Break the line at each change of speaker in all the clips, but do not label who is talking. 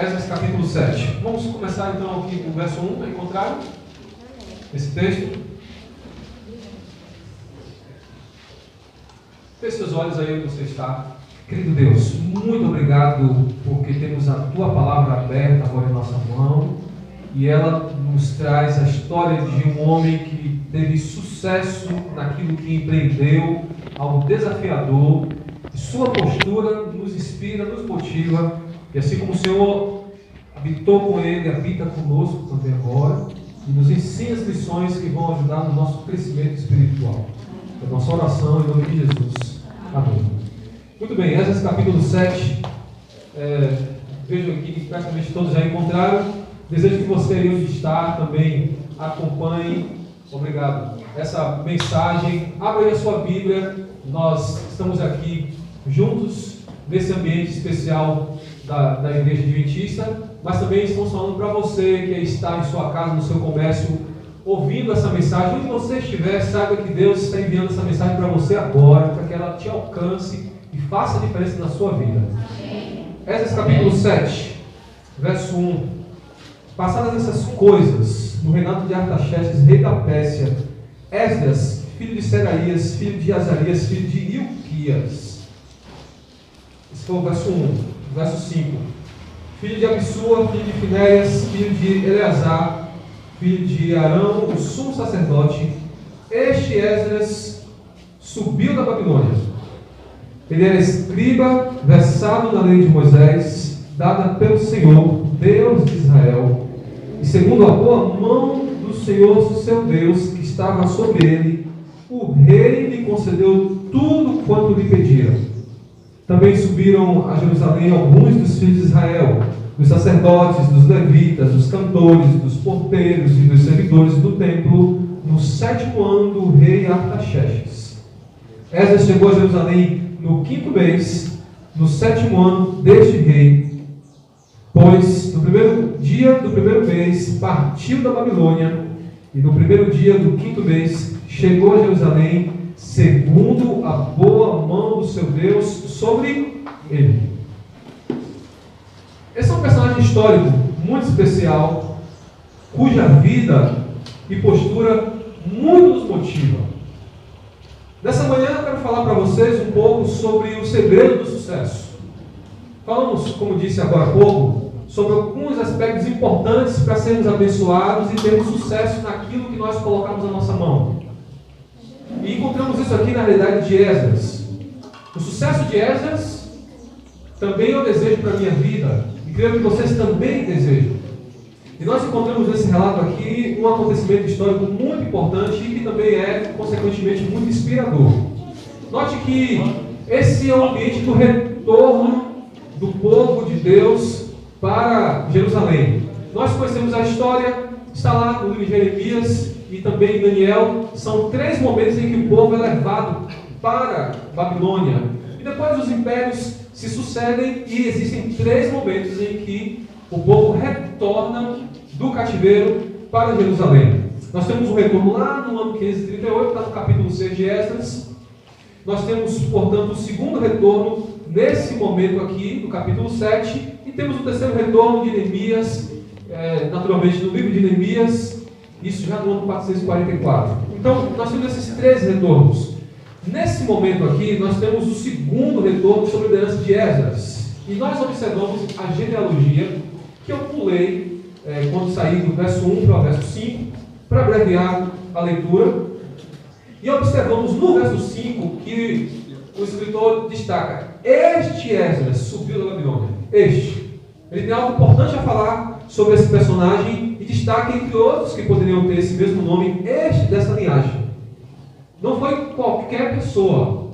Esdras capítulo 7. Vamos começar então aqui com o verso 1, encontraram esse texto? Feche seus olhos aí onde você está. Querido Deus, muito obrigado porque temos a Tua palavra aberta agora em nossa mão e ela nos traz a história de um homem que teve sucesso naquilo que empreendeu, algo desafiador. Sua postura nos inspira, nos motiva, e assim como o Senhor habitou com ele, habita conosco também agora, e nos ensina as lições que vão ajudar no nosso crescimento espiritual. É a nossa oração em nome de Jesus. Amém. Muito bem, Esdras capítulo 7. Vejo aqui que praticamente todos já encontraram. Desejo que você aí onde está também acompanhe. Obrigado. Essa mensagem, abra aí a sua Bíblia. Nós estamos aqui juntos nesse ambiente especial da Igreja Adventista, mas também estamos falando para você que está em sua casa, no seu comércio, ouvindo essa mensagem. Onde você estiver, saiba que Deus está enviando essa mensagem para você agora, para que ela te alcance e faça a diferença na sua vida. Esdras capítulo 7, verso 1. Passadas essas coisas, no reinado de Artaxerxes, rei da Pérsia, Esdras, filho de Seraías, filho de Azarias, filho de Ilquias. Esse foi o verso 1. Verso 5. Filho de Abissua, filho de Finéias, filho de Eleazar, filho de Arão, o sumo sacerdote. Este Esdras subiu da Babilônia. Ele era escriba, versado na lei de Moisés, dada pelo Senhor, Deus de Israel, e segundo a boa mão do Senhor, seu Deus, que estava sobre ele, o rei lhe concedeu tudo quanto lhe pedira. Também subiram a Jerusalém alguns dos filhos de Israel, dos sacerdotes, dos levitas, dos cantores, dos porteiros e dos servidores do templo, no 7º ano do rei Artaxerxes. Esdras chegou a Jerusalém no 5º mês, no 7º ano deste rei, pois no primeiro dia do primeiro mês partiu da Babilônia, e no primeiro dia do 5º mês chegou a Jerusalém, segundo a boa mão do seu Deus sobre ele. Esse é um personagem histórico muito especial, cuja vida e postura muito nos motiva. Nessa manhã eu quero falar para vocês um pouco sobre o segredo do sucesso. Falamos, como disse agora há pouco, sobre alguns aspectos importantes para sermos abençoados e termos sucesso naquilo que nós colocamos na nossa mão. E encontramos isso aqui na realidade de Esdras. O sucesso de Esdras também eu desejo para a minha vida, e creio que vocês também desejam. E nós encontramos nesse relato aqui um acontecimento histórico muito importante e que também é, consequentemente, muito inspirador. Note que esse é o ambiente do retorno do povo de Deus para Jerusalém. Nós conhecemos a história, está lá no livro de Jeremias e também em Daniel. São 3 momentos em que o povo é levado para Babilônia. E depois os impérios se sucedem e existem 3 momentos em que o povo retorna do cativeiro para Jerusalém. Nós temos um retorno lá no ano 538, está no capítulo 6 de Esdras. Nós temos, portanto, o segundo retorno nesse momento aqui, no capítulo 7. E temos o terceiro retorno de Neemias, naturalmente no livro de Neemias, isso já no ano 444. Então, nós temos esses 3 retornos. Nesse momento aqui, nós temos o segundo retorno sobre a liderança de Esdras. E nós observamos a genealogia, que eu pulei quando saí do verso 1 para o verso 5, para abreviar a leitura. E observamos no verso 5 que o escritor destaca: este Esdras subiu da Babilônia. Este. Ele tem algo importante a falar sobre esse personagem e destaca entre outros que poderiam ter esse mesmo nome, este dessa linhagem. Não foi qualquer pessoa,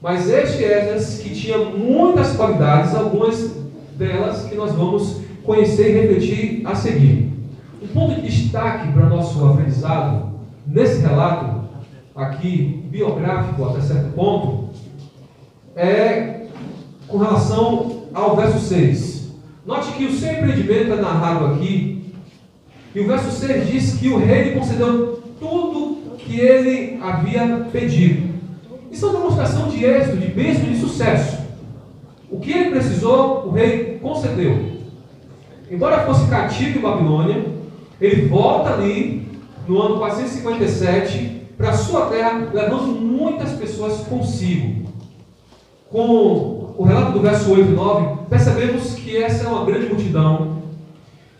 mas este Esdras que tinha muitas qualidades, algumas delas que nós vamos conhecer e refletir a seguir. Um ponto de destaque para nosso aprendizado nesse relato aqui, biográfico até certo ponto, é com relação ao verso 6. Note que o seu empreendimento é narrado aqui, e o verso 6 diz que o rei lhe concedeu tudo que ele havia pedido. Isso é uma demonstração de êxito, de bênção e de sucesso. O que ele precisou, o rei concedeu. embora fosse cativo em Babilônia, ele volta ali no ano 457 para a sua terra, levando muitas pessoas consigo. Com o relato do verso 8 e 9, percebemos que essa é uma grande multidão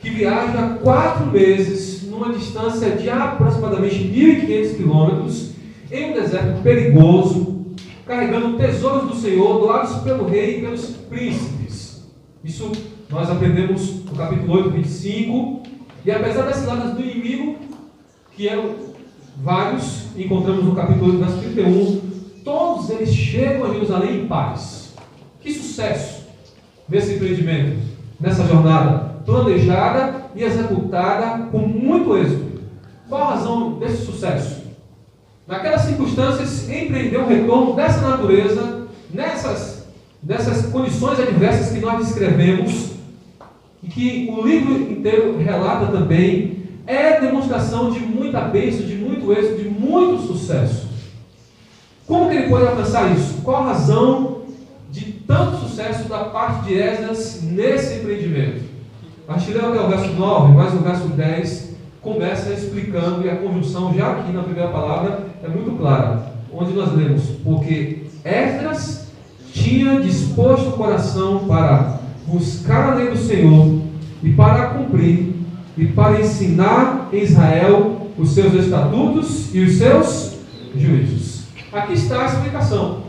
que viaja 4 meses numa distância de aproximadamente 1.500 quilômetros em um deserto perigoso, carregando tesouros do Senhor, doados pelo rei e pelos príncipes. Isso nós aprendemos no capítulo 8, 25. E apesar das ciladas do inimigo, que eram vários, encontramos no capítulo 8, verso 31, todos eles chegam a Jerusalém em paz. Que sucesso nesse empreendimento, nessa jornada planejada e executada com muito êxito. Qual a razão desse sucesso? Naquelas circunstâncias, empreender um retorno dessa natureza, nessas condições adversas que nós descrevemos, e que o livro inteiro relata também, é demonstração de muita bênção, de muito êxito, de muito sucesso. Como que ele pode alcançar isso? Qual a razão de tanto sucesso da parte de Esdras nesse empreendimento? A gente leu até o verso 9, mas o verso 10 começa explicando, e a conjunção já aqui na primeira palavra é muito clara, onde nós lemos: porque Esdras tinha disposto o coração para buscar a lei do Senhor e para a cumprir, e para ensinar em Israel os seus estatutos e os seus juízos. Aqui está a explicação.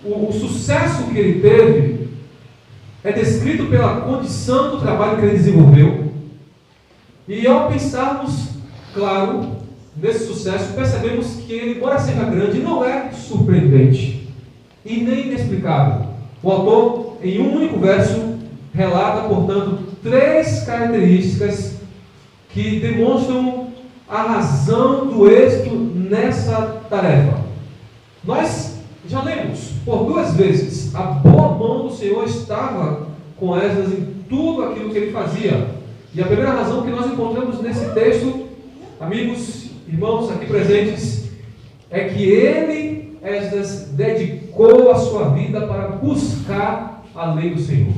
O sucesso que ele teve é descrito pela condição do trabalho que ele desenvolveu. E ao pensarmos, claro, nesse sucesso, percebemos que ele, embora seja grande, não é surpreendente e nem inexplicável. O autor, em um único verso, relata, portanto, 3 características que demonstram a razão do êxito nessa tarefa. Nós já lemos por 2 vezes: a boa mão do Senhor estava com Esdras em tudo aquilo que ele fazia. E a primeira razão que nós encontramos nesse texto, amigos, irmãos aqui presentes, é que ele, Esdras, dedicou a sua vida para buscar a lei do Senhor.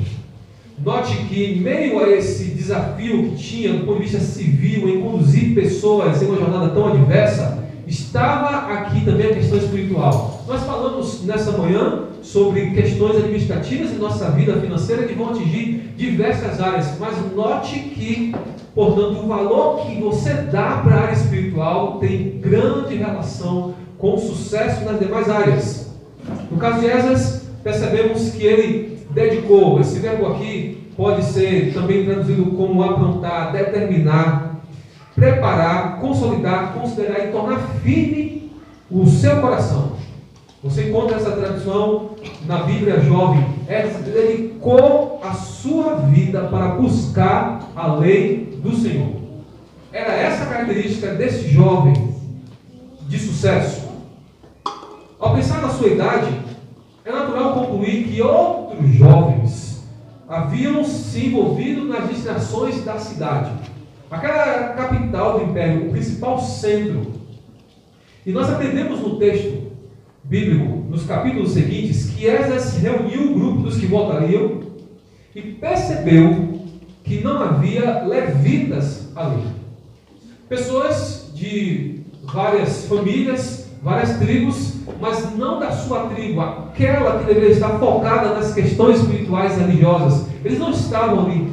Note que, em meio a esse desafio que tinha do ponto de vista civil, em conduzir pessoas em uma jornada tão adversa, estava aqui também a questão espiritual. Nós falamos nessa manhã sobre questões administrativas em nossa vida financeira que vão atingir diversas áreas, mas note que, portanto, o valor que você dá para a área espiritual tem grande relação com o sucesso nas demais áreas. No caso de Esdras, percebemos que ele dedicou. Esse verbo aqui pode ser também traduzido como aprontar, determinar, preparar, consolidar, considerar e tornar firme o seu coração. Você encontra essa tradução na Bíblia Jovem. Dedicou a sua vida para buscar a lei do Senhor. Era essa a característica desse jovem de sucesso. Ao pensar na sua idade, é natural concluir que outros jovens haviam se envolvido nas distrações da cidade. Aquela era a capital do império, o principal centro. E nós aprendemos no texto bíblico, nos capítulos seguintes, que Esdras reuniu o grupo dos que voltariam e percebeu que não havia levitas ali. Pessoas de várias famílias, várias tribos, mas não da sua tribo, aquela que deveria estar focada nas questões espirituais e religiosas. Eles não estavam ali.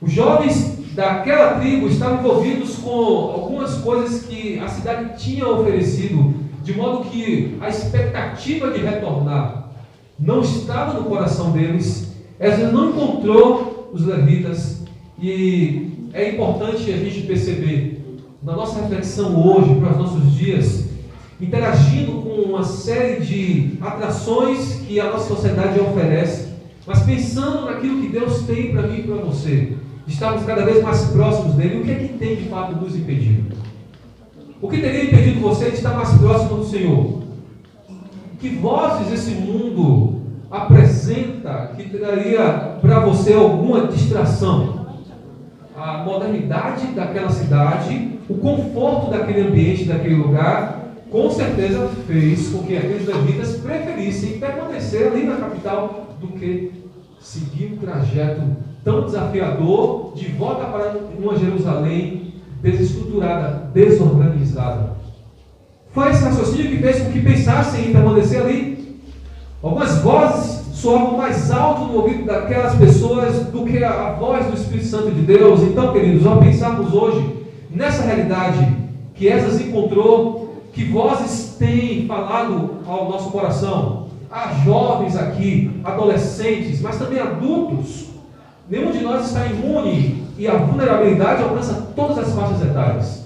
Os jovens daquela tribo estavam envolvidos com algumas coisas que a cidade tinha oferecido, de modo que a expectativa de retornar não estava no coração deles. Esdras não encontrou os levitas, e é importante a gente perceber, na nossa reflexão hoje, para os nossos dias, interagindo com uma série de atrações que a nossa sociedade oferece, mas pensando naquilo que Deus tem para mim e para você, estamos cada vez mais próximos dele. O que é que tem de fato nos impedido? O que teria impedido você de estar mais próximo do Senhor? Que vozes esse mundo apresenta que traria para você alguma distração? A modernidade daquela cidade, o conforto daquele ambiente, daquele lugar, com certeza fez com que aqueles levitas preferissem permanecer ali na capital do que seguir um trajeto tão desafiador de volta para uma Jerusalém desestruturada, desorganizada. Foi esse raciocínio que fez com que pensassem em permanecer ali. Algumas vozes soavam mais alto no ouvido daquelas pessoas do que a voz do Espírito Santo de Deus. Então, queridos, ao pensarmos hoje nessa realidade que Esdras encontrou, que vozes têm falado ao nosso coração, há jovens aqui, adolescentes, mas também adultos. Nenhum de nós está imune e a vulnerabilidade alcança todas as faixas etárias.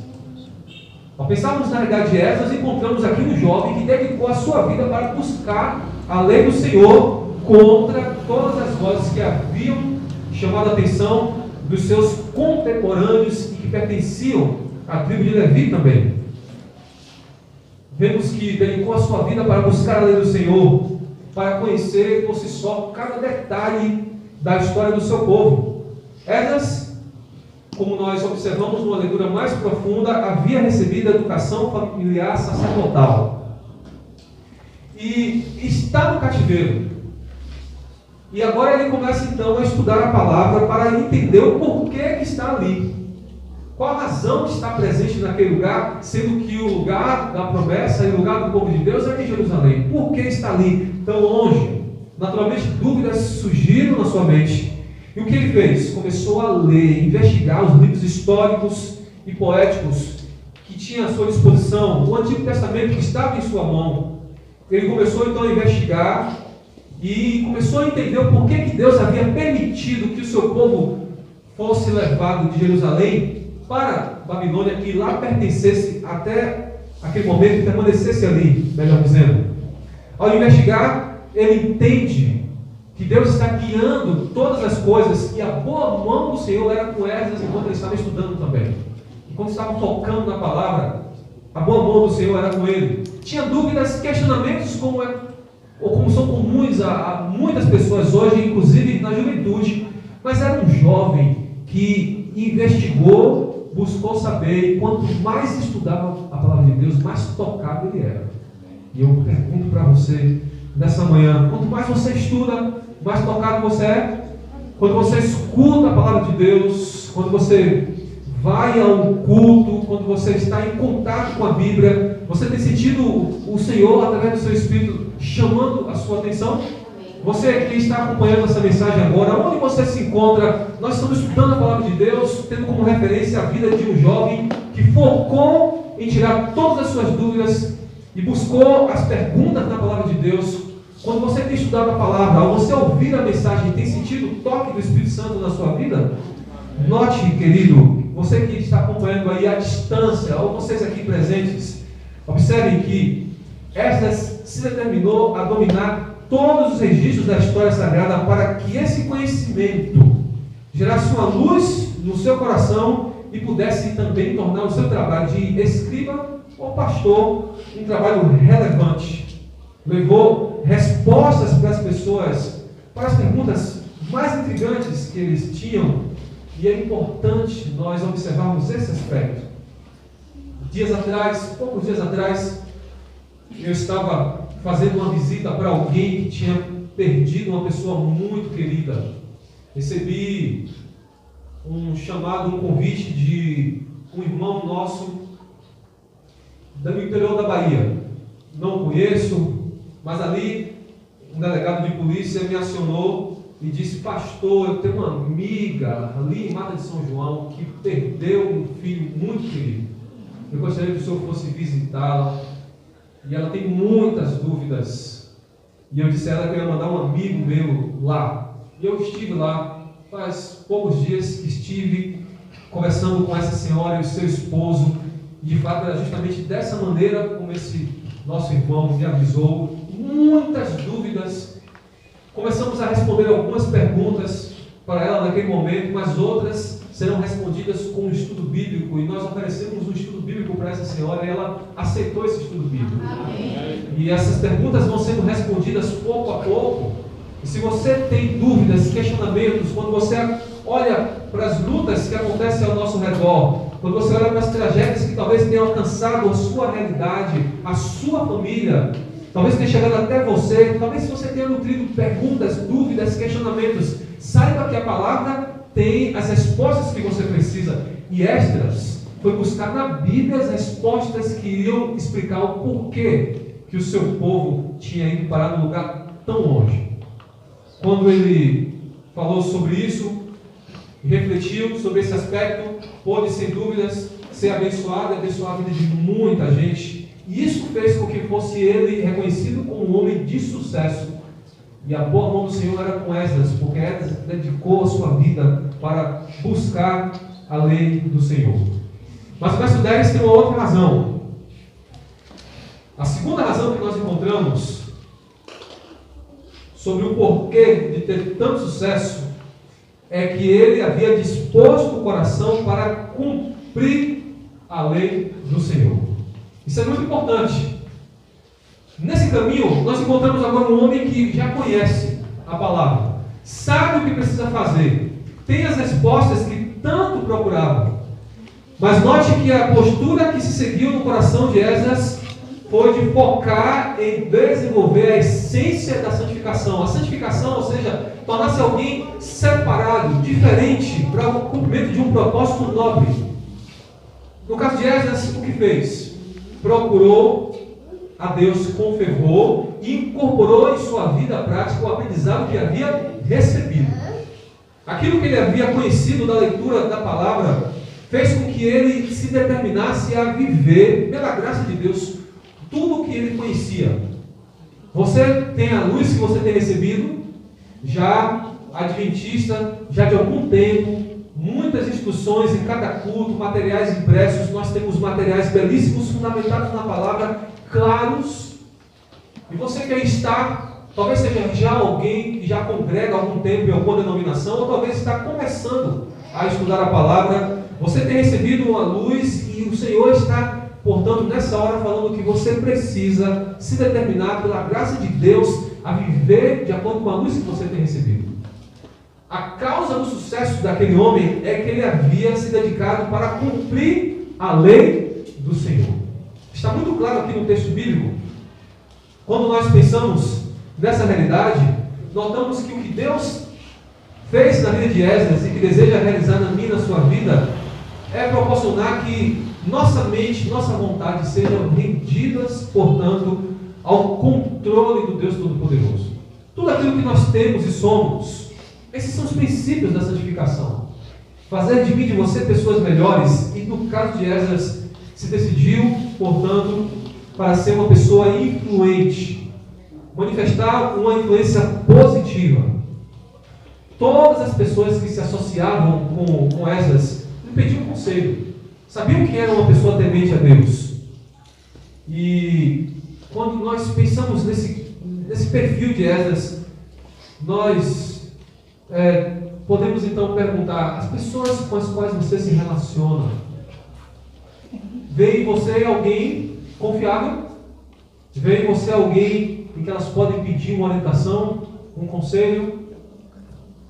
Ao pensarmos na realidade de Esdras, encontramos aqui um jovem que dedicou a sua vida para buscar a lei do Senhor contra todas as vozes que haviam chamado a atenção dos seus contemporâneos e que pertenciam à tribo de Levi também. Vemos que dedicou a sua vida para buscar a lei do Senhor, para conhecer por si só cada detalhe da história do seu povo. Esdras, como nós observamos numa leitura mais profunda, havia recebido a educação familiar sacerdotal e está no cativeiro. E agora ele começa então a estudar a palavra para entender o porquê que está ali. Qual a razão de estar presente naquele lugar, sendo que o lugar da promessa e o lugar do povo de Deus é em Jerusalém? Por que está ali tão longe? Naturalmente, dúvidas surgiram na sua mente. E o que ele fez? Começou a ler, investigar os livros históricos e poéticos que tinha à sua disposição, o Antigo Testamento que estava em sua mão. Ele começou então a investigar e começou a entender o porquê que Deus havia permitido que o seu povo fosse levado de Jerusalém para Babilônia e lá pertencesse até aquele momento e permanecesse ali, melhor dizendo. Ao investigar, ele entende que Deus está guiando todas as coisas e a boa mão do Senhor era com Esdras enquanto ele estava estudando também. Enquanto estava focando na palavra, a boa mão do Senhor era com ele. Tinha dúvidas, questionamentos como são comuns a muitas pessoas hoje, inclusive na juventude, mas era um jovem que investigou, buscou saber, e quanto mais estudava a palavra de Deus, mais tocado ele era. E eu pergunto para você nessa manhã, quanto mais você estuda, mais tocado você é? Quando você escuta a palavra de Deus, quando você vai ao culto, quando você está em contato com a Bíblia, você tem sentido o Senhor, através do seu Espírito, chamando a sua atenção? Você que está acompanhando essa mensagem agora, onde você se encontra? Nós estamos estudando a palavra de Deus, tendo como referência a vida de um jovem que focou em tirar todas as suas dúvidas e buscou as perguntas na palavra de Deus. Quando você tem estudado a palavra, ao você ouvir a mensagem, tem sentido o toque do Espírito Santo na sua vida? Note, querido, você que está acompanhando aí à distância, ou vocês aqui presentes, observem que Esdras se determinou a dominar todos os registros da história sagrada para que esse conhecimento gerasse uma luz no seu coração e pudesse também tornar o seu trabalho de escriba ou pastor um trabalho relevante. Levou respostas para as pessoas, para as perguntas mais intrigantes que eles tinham, e é importante nós observarmos esse aspecto. Poucos dias atrás, eu estava fazendo uma visita para alguém que tinha perdido uma pessoa muito querida. Recebi um chamado, um convite de um irmão nosso do interior da Bahia. Não conheço, mas ali um delegado de polícia me acionou e disse: pastor, eu tenho uma amiga ali em Mata de São João que perdeu um filho muito querido. Eu gostaria que o senhor fosse visitá-la. E ela tem muitas dúvidas. E eu disse a ela que eu ia mandar um amigo meu lá. E eu estive lá, faz poucos dias que estive conversando com essa senhora e o seu esposo. E de fato era justamente dessa maneira como esse nosso irmão me avisou. Muitas dúvidas. Começamos a responder algumas perguntas para ela naquele momento, mas outras serão respondidas com um estudo bíblico, e nós oferecemos um estudo bíblico para essa senhora e ela aceitou esse estudo bíblico. Amém. E essas perguntas vão sendo respondidas pouco a pouco. E se você tem dúvidas, questionamentos, quando você olha para as lutas que acontecem ao nosso redor, quando você olha para as tragédias que talvez tenham alcançado a sua realidade, a sua família, talvez tenha chegado até você, talvez você tenha nutrido perguntas, dúvidas, questionamentos, Saiba que a palavra tem as respostas que você precisa. E Esdras foi buscar na Bíblia as respostas que iriam explicar o porquê que o seu povo tinha ido parar num lugar tão longe. Quando ele falou sobre isso, refletiu sobre esse aspecto, pôde, sem dúvidas, ser abençoado e abençoar a vida de muita gente. E isso fez com que fosse ele reconhecido como um homem de sucesso. E a boa mão do Senhor era com Esdras, porque Esdras dedicou a sua vida para buscar a lei do Senhor. Mas o verso 10 tem uma outra razão. A segunda razão que nós encontramos sobre o porquê de ter tanto sucesso é que ele havia disposto o coração para cumprir a lei do Senhor. Isso é muito importante. Nesse caminho, nós encontramos agora um homem que já conhece a palavra, sabe o que precisa fazer, tem as respostas que tanto procurava. Mas note que a postura que se seguiu no coração de Esdras foi de focar em desenvolver a essência da santificação. A santificação, ou seja, tornar-se alguém separado, diferente, para o cumprimento de um propósito nobre. No caso de Esdras, o que fez? Procurou a Deus com fervor e incorporou em sua vida prática o aprendizado que havia recebido. Aquilo que ele havia conhecido da leitura da palavra fez com que ele se determinasse a viver, pela graça de Deus, tudo o que ele conhecia. Você tem a luz que você tem recebido, já adventista, já de algum tempo, muitas instruções em cada culto, materiais impressos, nós temos materiais belíssimos, fundamentados na palavra, claros. E você que aí está, talvez seja já alguém que já congrega há algum tempo em alguma denominação, ou talvez está começando a estudar a palavra. Você tem recebido uma luz e o Senhor está, portanto, nessa hora falando que você precisa se determinar pela graça de Deus a viver de acordo com a luz que você tem recebido. A causa do sucesso daquele homem é que ele havia se dedicado para cumprir a lei do Senhor. Está muito claro aqui no texto bíblico. Quando nós pensamos nessa realidade, notamos que o que Deus fez na vida de Esdras e que deseja realizar na minha e na sua vida é proporcionar que nossa mente, nossa vontade sejam rendidas, portanto, ao controle do Deus Todo-Poderoso. Tudo aquilo que nós temos e somos, esses são os princípios da santificação. Fazer de mim e de você pessoas melhores. E no caso de Esdras, se decidiu, portanto, para ser uma pessoa influente, manifestar uma influência positiva. Todas as pessoas que se associavam com Esdras lhe pediam conselho, sabiam que era uma pessoa temente a Deus. E quando nós pensamos nesse perfil de Esdras, nós podemos então perguntar: as pessoas com as quais você se relaciona, vê em você alguém confiável? Vê em você alguém em que elas podem pedir uma orientação, um conselho,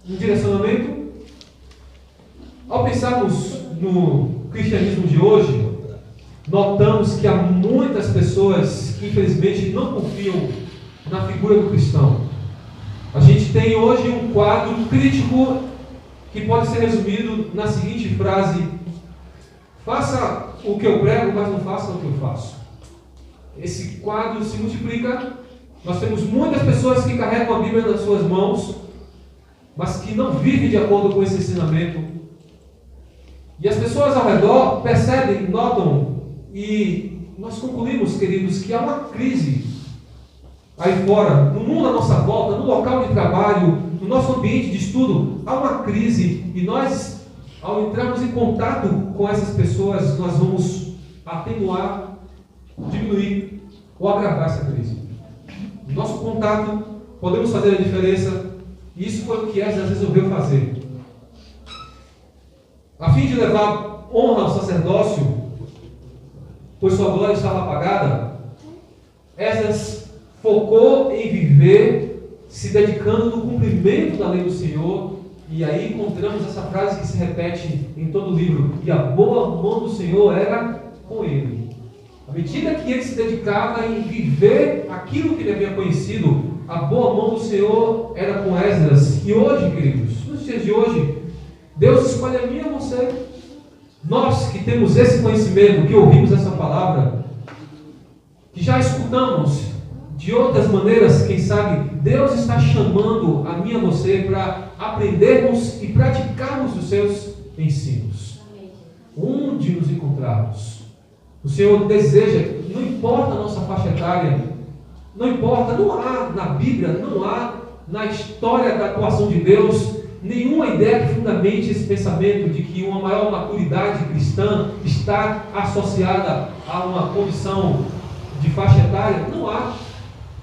um direcionamento? Ao pensarmos no cristianismo de hoje, notamos que há muitas pessoas que infelizmente não confiam na figura do cristão. A gente tem hoje um quadro crítico que pode ser resumido na seguinte frase: faça o que eu prego, mas não faça o que eu faço. Esse quadro se multiplica. Nós temos muitas pessoas que carregam a Bíblia nas suas mãos, mas que não vivem de acordo com esse ensinamento. E as pessoas ao redor percebem, notam, e nós concluímos, queridos, que há uma crise aí fora, no mundo à nossa volta, no local de trabalho, no nosso ambiente de estudo, há uma crise, e nós, ao entrarmos em contato com essas pessoas, nós vamos atenuar, diminuir ou agravar essa crise. No nosso contato, podemos fazer a diferença, e isso foi o que Esdras resolveu fazer. A fim de levar honra ao sacerdócio, pois sua glória estava apagada, Esdras focou em viver, se dedicando no cumprimento da lei do Senhor. E aí encontramos essa frase que se repete em todo o livro: e a boa mão do Senhor era com ele. À medida que ele se dedicava em viver aquilo que ele havia conhecido, a boa mão do Senhor era com Esdras. E hoje, queridos, dias de hoje, Deus escolhe a mim e a você. Nós que temos esse conhecimento, que ouvimos essa palavra, que já escutamos de outras maneiras, quem sabe, Deus está chamando a mim e a você para aprendermos e praticarmos os seus ensinos. Onde nos encontrarmos? O Senhor deseja, não importa a nossa faixa etária, não importa, não há na Bíblia, não há na história da atuação de Deus nenhuma ideia que fundamente esse pensamento de que uma maior maturidade cristã está associada a uma condição de faixa etária.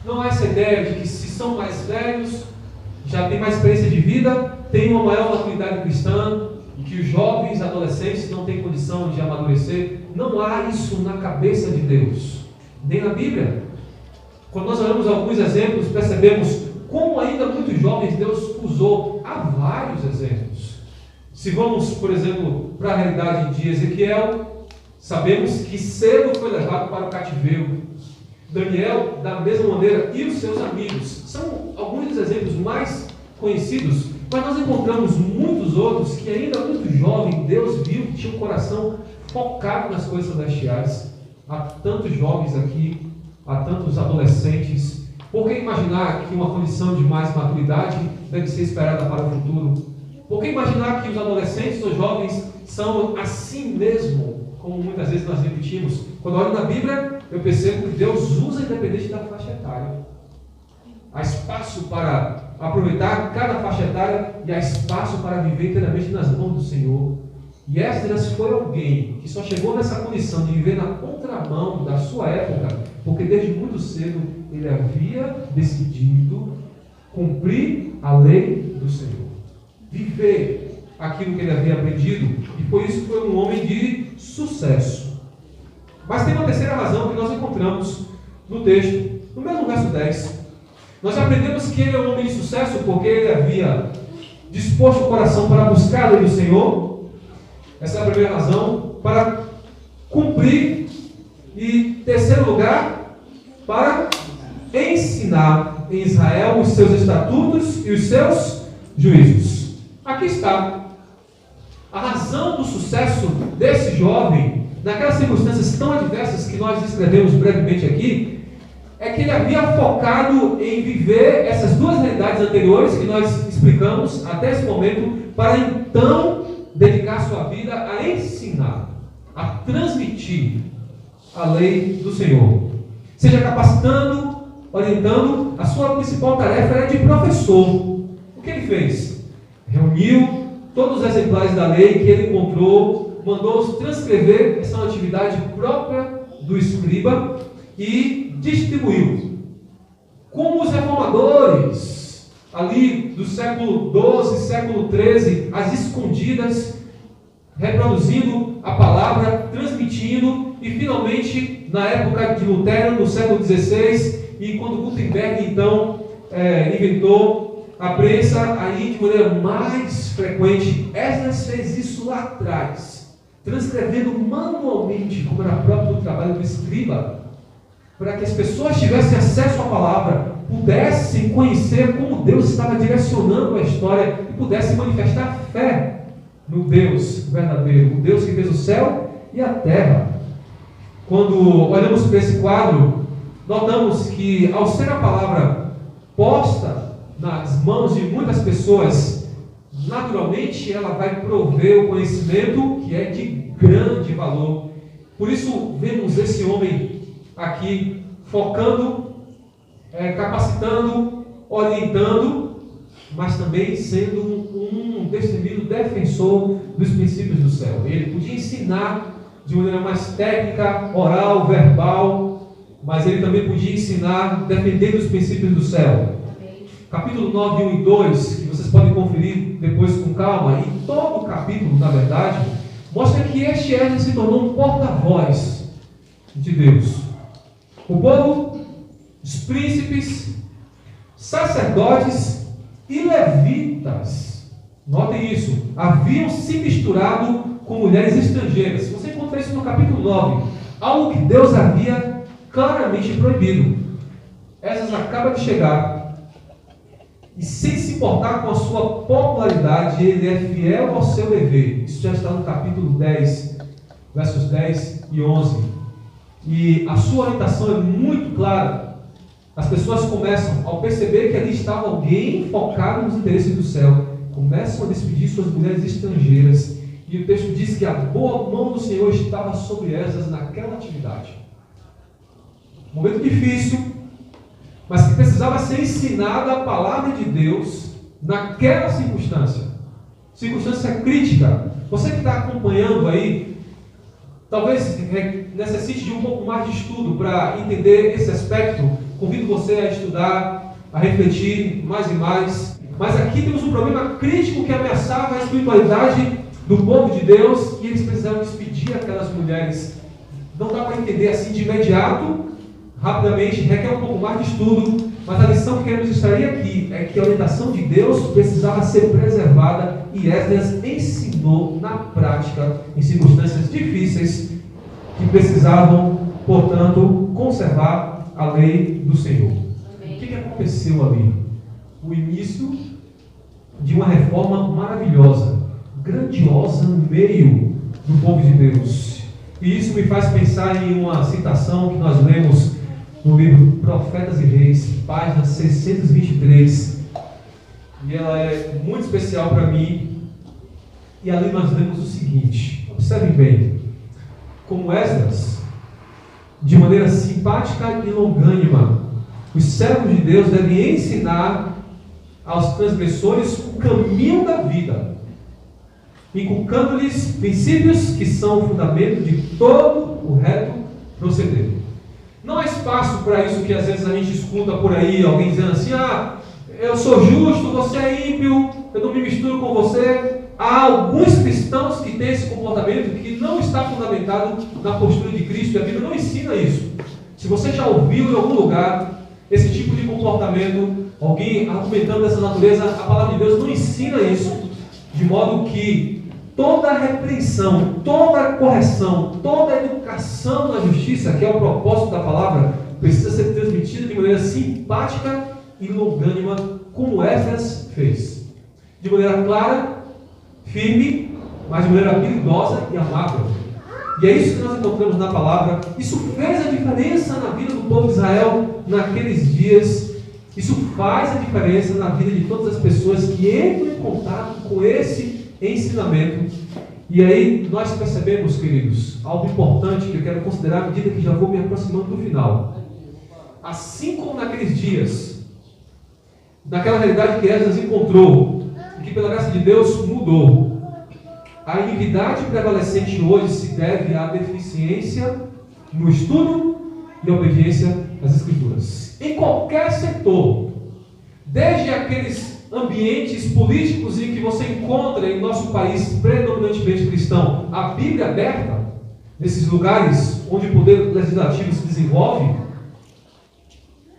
Não há essa ideia de que se são mais velhos, já têm mais experiência de vida, têm uma maior maturidade cristã, e que os jovens, adolescentes não têm condição de amadurecer. Não há isso na cabeça de Deus, nem na Bíblia. Quando nós olhamos alguns exemplos, percebemos como ainda muitos jovens Deus usou. Há vários exemplos. Se vamos, por exemplo, para a realidade de Ezequiel, sabemos que cedo foi levado para o cativeiro. Daniel, da mesma maneira, e os seus amigos. São alguns dos exemplos mais conhecidos, mas nós encontramos muitos outros que ainda muito jovem, Deus viu que tinha um coração focado nas coisas celestiais. Há tantos jovens aqui, há tantos adolescentes. Por que imaginar que uma condição de mais maturidade deve ser esperada para o futuro? Por que imaginar que os adolescentes ou jovens são assim mesmo, como muitas vezes nós repetimos? Quando eu olho na Bíblia, eu percebo que Deus usa independente da faixa etária. Há espaço para aproveitar cada faixa etária e há espaço para viver inteiramente nas mãos do Senhor. E Esdras foi alguém que só chegou nessa condição de viver na contramão da sua época, porque desde muito cedo ele havia decidido cumprir a lei do Senhor, viver aquilo que ele havia aprendido, e por isso foi um homem de sucesso. Mas tem uma terceira razão que nós encontramos no texto, no mesmo verso 10. Nós aprendemos que ele é um homem de sucesso porque ele havia disposto o coração para buscar a lei do Senhor. Essa é a primeira razão, para cumprir. E terceiro lugar, para ensinar em Israel os seus estatutos e os seus juízos. Aqui está a razão do sucesso desse jovem, naquelas circunstâncias tão adversas que nós descrevemos brevemente aqui, é que ele havia focado em viver essas duas realidades anteriores que nós explicamos até esse momento, para então dedicar sua vida a ensinar, a transmitir a lei do Senhor. Seja capacitando, orientando. A sua principal tarefa era de professor. O que ele fez? Reuniu todos os exemplares da lei que ele encontrou, mandou transcrever, essa é uma atividade própria do escriba, e distribuiu. Como os reformadores ali do século XII, século XIII, as escondidas, reproduzindo a palavra, transmitindo, e finalmente, na época de Lutero, no século XVI, e quando Gutenberg, então, inventou a prensa, aí de maneira mais frequente, Esdras fez isso lá atrás, transcrevendo manualmente, como era próprio do trabalho do escriba, para que as pessoas tivessem acesso à palavra, pudessem conhecer como Deus estava direcionando a história e pudessem manifestar fé no Deus verdadeiro, o Deus que fez o céu e a terra. Quando olhamos para esse quadro, notamos que, ao ser a palavra posta nas mãos de muitas pessoas, naturalmente ela vai prover o conhecimento que é de grande valor. Por isso vemos esse homem aqui focando, capacitando, orientando, mas também sendo um destemido defensor dos princípios do céu. Ele podia ensinar de maneira mais técnica, oral, verbal, mas ele também podia ensinar defendendo os princípios do céu. Capítulo 9, 1 e 2, que vocês podem conferir depois com calma, e todo o capítulo, na verdade, mostra que este Esdras se tornou um porta-voz de Deus. O povo, os príncipes, sacerdotes e levitas, notem isso, haviam se misturado com mulheres estrangeiras. Você encontra isso no capítulo 9, algo que Deus havia claramente proibido. Esdras acaba de chegar e sem se importar com a sua popularidade, ele é fiel ao seu dever. Isso já está no capítulo 10, versos 10 e 11. E a sua orientação é muito clara. As pessoas começam, ao perceber que ali estava alguém focado nos interesses do céu, começam a despedir suas mulheres estrangeiras. E o texto diz que a boa mão do Senhor estava sobre Esdras naquela atividade. Momento difícil, mas que precisava ser ensinada a palavra de Deus naquela circunstância. Circunstância crítica. Você que está acompanhando aí, talvez necessite de um pouco mais de estudo para entender esse aspecto. Convido você a estudar, a refletir mais e mais. Mas aqui temos um problema crítico que ameaçava a espiritualidade do povo de Deus, e eles precisavam despedir aquelas mulheres. Não dá para entender assim de imediato, rapidamente, requer um pouco mais de estudo, mas a lição que queremos extrair aqui é que a orientação de Deus precisava ser preservada, e Esdras ensinou na prática, em circunstâncias difíceis, que precisavam, portanto, conservar a lei do Senhor. Amém. O que aconteceu ali? O início de uma reforma maravilhosa, grandiosa no meio do povo de Deus. E isso me faz pensar em uma citação que nós lemos no livro Profetas e Reis, página 623. E ela é muito especial para mim. E ali nós lemos o seguinte: observem bem, como Esdras, de maneira simpática e longânima, os servos de Deus devem ensinar aos transgressores o caminho da vida, inculcando-lhes princípios que são o fundamento de todo o reto proceder. Não há espaço para isso que às vezes a gente escuta por aí, alguém dizendo assim: eu sou justo, você é ímpio, eu não me misturo com você. Há alguns cristãos que têm esse comportamento que não está fundamentado na postura de Cristo, e a Bíblia não ensina isso. Se você já ouviu em algum lugar esse tipo de comportamento, alguém argumentando dessa natureza, a palavra de Deus não ensina isso, de modo que toda repreensão, toda correção, toda educação na justiça, que é o propósito da palavra, precisa ser transmitida de maneira simpática e longânima, como Esdras fez. De maneira clara, firme, mas de maneira habilidosa e amável. E é isso que nós encontramos na palavra. Isso fez a diferença na vida do povo de Israel naqueles dias. Isso faz a diferença na vida de todas as pessoas que entram em contato com esse ensinamento. E aí nós percebemos, queridos, algo importante que eu quero considerar à medida que já vou me aproximando do final. Assim como naqueles dias, naquela realidade que Esdras encontrou, e que pela graça de Deus mudou, a iniquidade prevalecente hoje se deve à deficiência no estudo e obediência às Escrituras. Em qualquer setor, desde aqueles ambientes políticos em que você encontra em nosso país predominantemente cristão, a Bíblia aberta, nesses lugares onde o poder legislativo se desenvolve,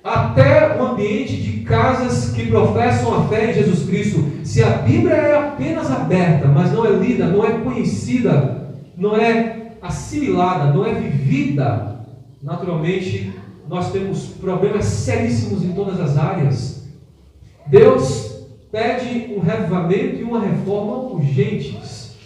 até o ambiente de casas que professam a fé em Jesus Cristo. Se a Bíblia é apenas aberta, mas não é lida, não é conhecida, não é assimilada, não é vivida, naturalmente nós temos problemas seríssimos em todas as áreas. Deus pede um revivamento e uma reforma urgentes.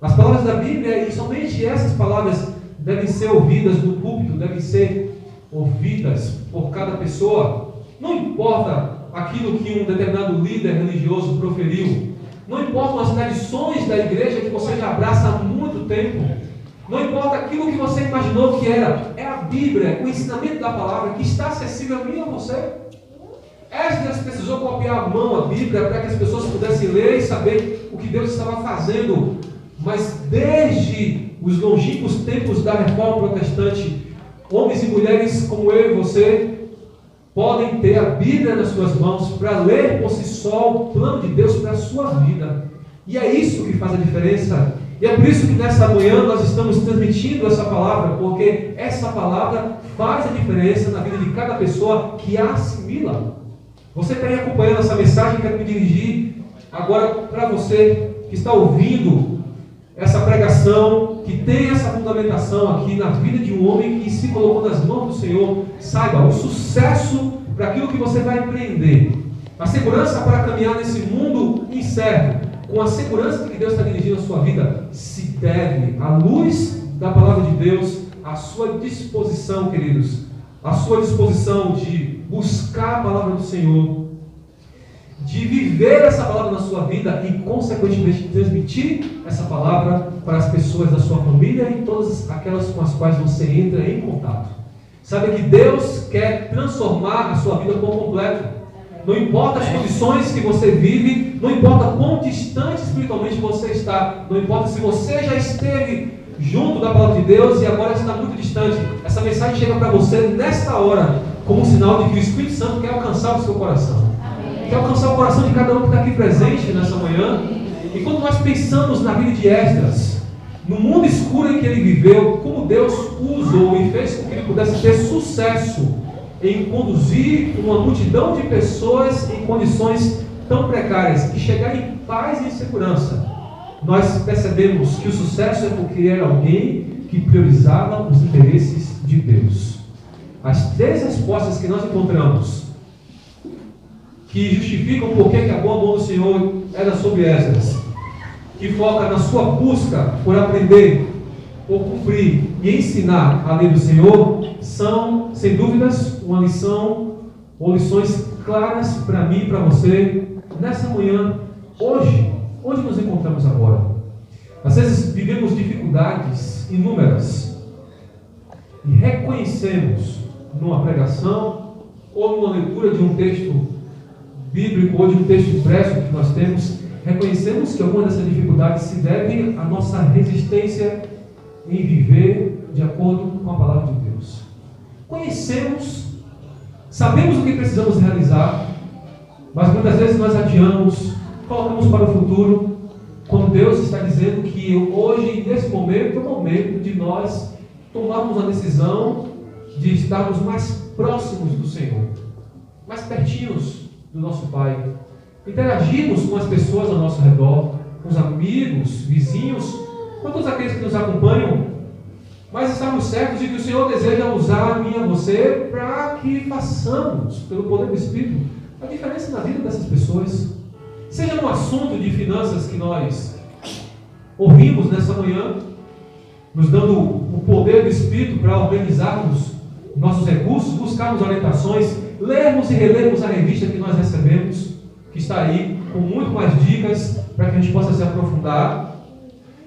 As palavras da Bíblia, e somente essas palavras, devem ser ouvidas no púlpito, devem ser ouvidas por cada pessoa. Não importa aquilo que um determinado líder religioso proferiu, não importam as tradições da igreja que você já abraça há muito tempo, não importa aquilo que você imaginou que era, é a Bíblia, o ensinamento da palavra que está acessível a mim e a você. Esdras precisou copiar à mão a Bíblia para que as pessoas pudessem ler e saber o que Deus estava fazendo, mas desde os longínquos tempos da Reforma Protestante, homens e mulheres como eu e você podem ter a Bíblia nas suas mãos para ler por si só o plano de Deus para a sua vida. E é isso que faz a diferença. E é por isso que nessa manhã nós estamos transmitindo essa palavra, porque essa palavra faz a diferença na vida de cada pessoa que a assimila. Você está aí acompanhando essa mensagem, quero me dirigir agora para você que está ouvindo essa pregação, que tem essa fundamentação aqui na vida de um homem que se colocou nas mãos do Senhor. Saiba, o sucesso para aquilo que você vai empreender A segurança para caminhar nesse mundo incerto, com a segurança de que Deus está dirigindo a sua vida, se deve, à luz da palavra de Deus, à sua disposição, queridos, à sua disposição de buscar a palavra do Senhor, de viver essa palavra na sua vida e, consequentemente, transmitir essa palavra para as pessoas da sua família e todas aquelas com as quais você entra em contato. Sabe que Deus quer transformar a sua vida por completo. Não importa as condições que você vive, não importa quão distante espiritualmente você está, não importa se você já esteve junto da palavra de Deus e agora está muito distante. Essa mensagem chega para você nesta hora, como um sinal de que o Espírito Santo quer alcançar o seu coração. Quer alcançar o coração de cada um que está aqui presente nessa manhã. E quando nós pensamos na vida de Esdras, no mundo escuro em que ele viveu, como Deus usou e fez com que ele pudesse ter sucesso em conduzir uma multidão de pessoas em condições tão precárias e chegar em paz e em segurança, nós percebemos que o sucesso é porque era alguém que priorizava os interesses de Deus. As três respostas que nós encontramos que justificam por que a boa mão do Senhor era sobre Esdras, que foca na sua busca por aprender, por cumprir e ensinar a lei do Senhor, são, sem dúvidas, uma lição ou lições claras para mim e para você nessa manhã, hoje, onde nos encontramos agora. Às vezes vivemos dificuldades inúmeras e reconhecemos numa pregação ou numa leitura de um texto bíblico ou de um texto impresso que nós temos, reconhecemos que alguma dessas dificuldades se deve à nossa resistência em viver de acordo com a palavra de Deus. Conhecemos, sabemos o que precisamos realizar, mas muitas vezes nós adiamos, colocamos para o futuro, quando Deus está dizendo que hoje, nesse momento, é o momento de nós tomarmos a decisão de estarmos mais próximos do Senhor, mais pertinhos do nosso Pai, interagirmos com as pessoas ao nosso redor, com os amigos, vizinhos, com todos aqueles que nos acompanham, mas estamos certos de que o Senhor deseja usar a mim e a você para que façamos, pelo poder do Espírito, a diferença na vida dessas pessoas. Seja no assunto de finanças que nós ouvimos nessa manhã, nos dando o poder do Espírito para organizarmos nossos recursos, buscarmos orientações, lermos e relermos a revista que nós recebemos, que está aí, com muito mais dicas para que a gente possa se aprofundar,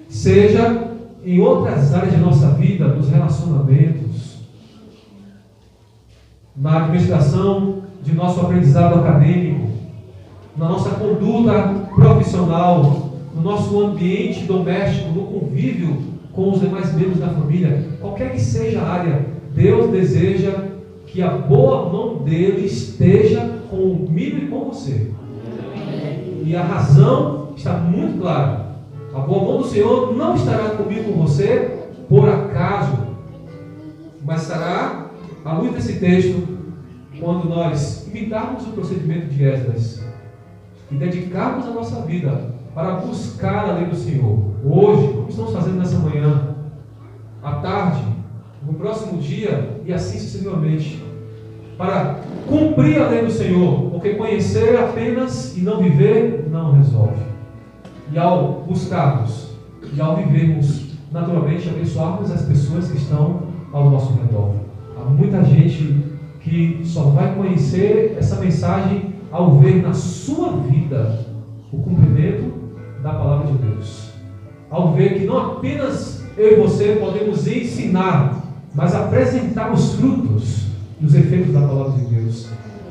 seja em outras áreas de nossa vida, nos relacionamentos, na administração de nosso aprendizado acadêmico, na nossa conduta profissional, no nosso ambiente doméstico, no convívio com os demais membros da família, qualquer que seja a área, Deus deseja que a boa mão dele esteja comigo e com você. E a razão está muito clara. A boa mão do Senhor não estará comigo e com você por acaso, mas estará, à luz desse texto, quando nós imitarmos o procedimento de Esdras e dedicarmos a nossa vida para buscar a lei do Senhor. Hoje, como estamos fazendo nessa manhã, à tarde, no próximo dia e assim sucessivamente, para cumprir a lei do Senhor, porque conhecer apenas e não viver não resolve. E ao buscarmos e ao vivermos, naturalmente abençoarmos as pessoas que estão ao nosso redor. Há muita gente que só vai conhecer essa mensagem ao ver na sua vida o cumprimento da palavra de Deus. Ao ver que não apenas eu e você podemos ensinar, mas apresentar os frutos e os efeitos da palavra de Deus.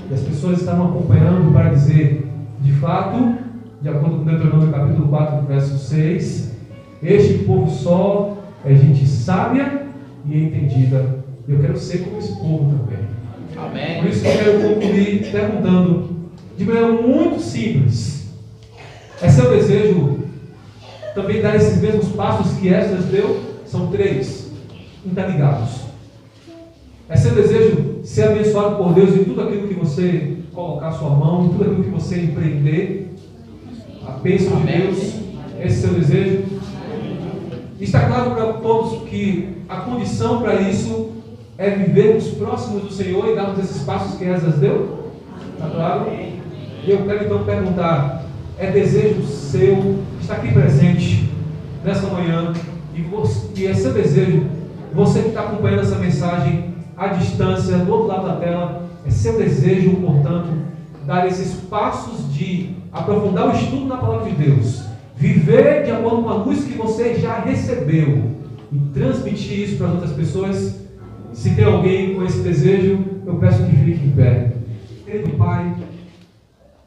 E as pessoas estavam acompanhando para dizer, de fato, de acordo com Deuteronômio capítulo 4, verso 6, este povo só é gente sábia e entendida. Eu quero ser como esse povo também. Amém. Por isso que eu quero concluir perguntando, de maneira muito simples, é seu desejo também dar esses mesmos passos que Esdras deu? São 3, interligados. É seu desejo ser abençoado por Deus em tudo aquilo que você colocar a sua mão, em tudo aquilo que você empreender? A bênção de Deus, esse é o seu desejo? Está claro para todos que a condição para isso é vivermos próximos do Senhor e darmos esses passos que Esdras deu? Está claro? E eu quero então perguntar, é desejo seu, está aqui presente nessa manhã, e é seu desejo, você que está acompanhando essa mensagem à distância, do outro lado da tela, é seu desejo, portanto, dar esses passos de aprofundar o estudo na palavra de Deus, viver de acordo com a luz que você já recebeu e transmitir isso para as outras pessoas. Se tem alguém com esse desejo, eu peço que fique em pé. Querido Pai,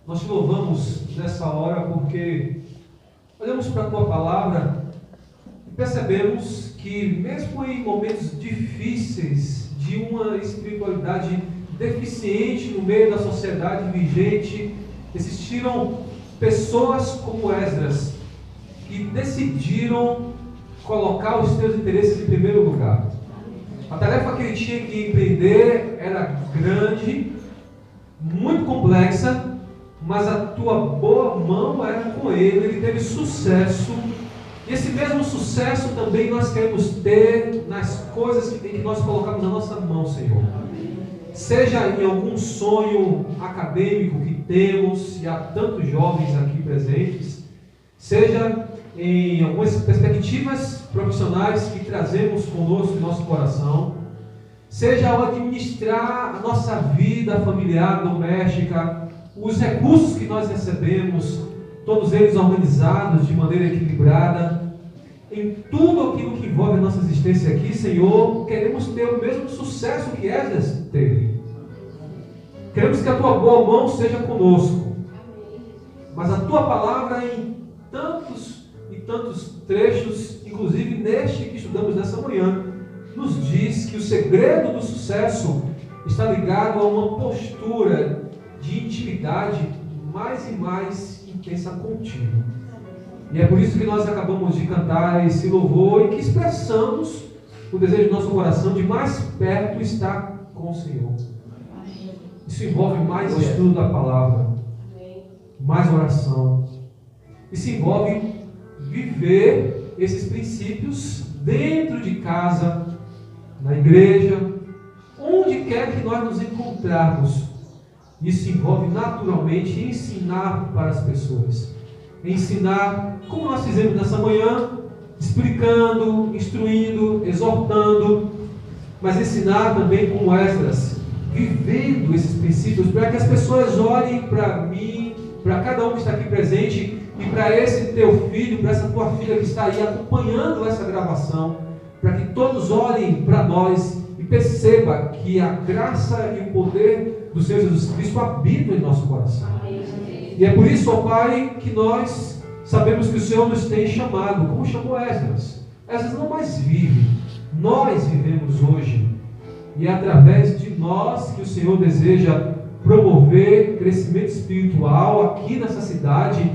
nós te louvamos nessa hora porque olhamos para a Tua palavra e percebemos que mesmo em momentos difíceis, de uma espiritualidade deficiente no meio da sociedade vigente, existiram pessoas como Esdras que decidiram colocar os seus interesses em primeiro lugar. A tarefa que ele tinha que empreender era grande, muito complexa, mas a tua boa mão era com ele teve sucesso. E esse mesmo sucesso também nós queremos ter nas coisas que nós colocamos na nossa mão, Senhor. Seja em algum sonho acadêmico que temos, e há tantos jovens aqui presentes, seja em algumas perspectivas profissionais que trazemos conosco em nosso coração, seja ao administrar a nossa vida familiar, doméstica, os recursos que nós recebemos, todos eles organizados de maneira equilibrada. Em tudo aquilo que envolve a nossa existência aqui, Senhor, queremos ter o mesmo sucesso que Esdras teve. Queremos que a Tua boa mão seja conosco. Mas a Tua palavra, em tantos e tantos trechos, inclusive neste que estudamos nessa manhã, nos diz que o segredo do sucesso está ligado a uma postura de intimidade mais e mais intensa contigo. E é por isso que nós acabamos de cantar esse louvor e que expressamos o desejo do nosso coração de mais perto estar com o Senhor. Isso envolve mais estudo da palavra, mais oração. Isso envolve viver esses princípios dentro de casa, na igreja, onde quer que nós nos encontrarmos. Isso envolve naturalmente ensinar para as pessoas. Ensinar, como nós fizemos nessa manhã, explicando, instruindo, exortando, mas ensinar também como Esdras, vivendo esses princípios, para que as pessoas olhem para mim, para cada um que está aqui presente, e para esse teu filho, para essa tua filha que está aí acompanhando essa gravação, para que todos olhem para nós e percebam que a graça e o poder do Senhor Jesus Cristo habitam em nosso coração. E é por isso, ó Pai, que nós sabemos que o Senhor nos tem chamado, como chamou Esdras. Esdras não mais vive, nós vivemos hoje. E é através de nós que o Senhor deseja promover crescimento espiritual aqui nessa cidade,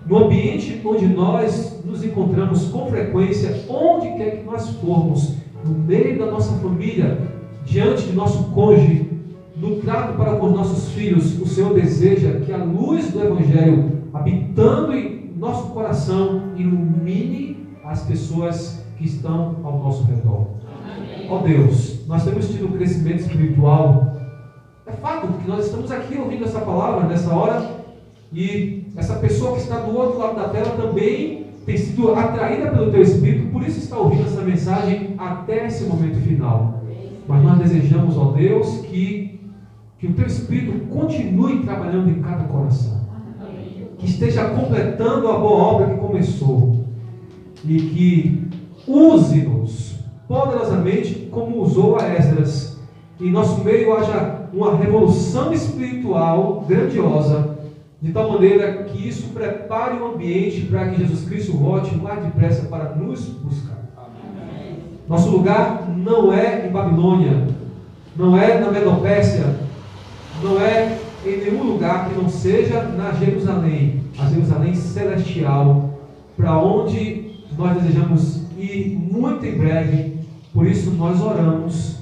no ambiente onde nós nos encontramos com frequência, onde quer que nós formos, no meio da nossa família, diante de nosso cônjuge, no trato para com os nossos filhos. O Senhor deseja que a luz do Evangelho, habitando em nosso coração, ilumine as pessoas que estão ao nosso redor. Ó Deus, nós temos tido um crescimento espiritual. É fato que nós estamos aqui ouvindo essa palavra nessa hora, e essa pessoa que está do outro lado da tela também tem sido atraída pelo Teu Espírito, por isso está ouvindo essa mensagem até esse momento final. Mas nós desejamos, ó Deus, que o Teu Espírito continue trabalhando em cada coração, que esteja completando a boa obra que começou, e que use-nos poderosamente como usou a Esdras. Em nosso meio haja uma revolução espiritual grandiosa, de tal maneira que isso prepare o ambiente para que Jesus Cristo volte mais depressa para nos buscar. Amém. Nosso lugar não é em Babilônia, não é na Medopérsia, não é em nenhum lugar que não seja na Jerusalém, a Jerusalém celestial, para onde nós desejamos ir muito em breve. Por isso nós oramos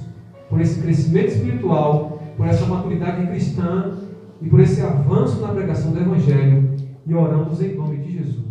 por esse crescimento espiritual, por essa maturidade cristã e por esse avanço na pregação do Evangelho, e oramos em nome de Jesus.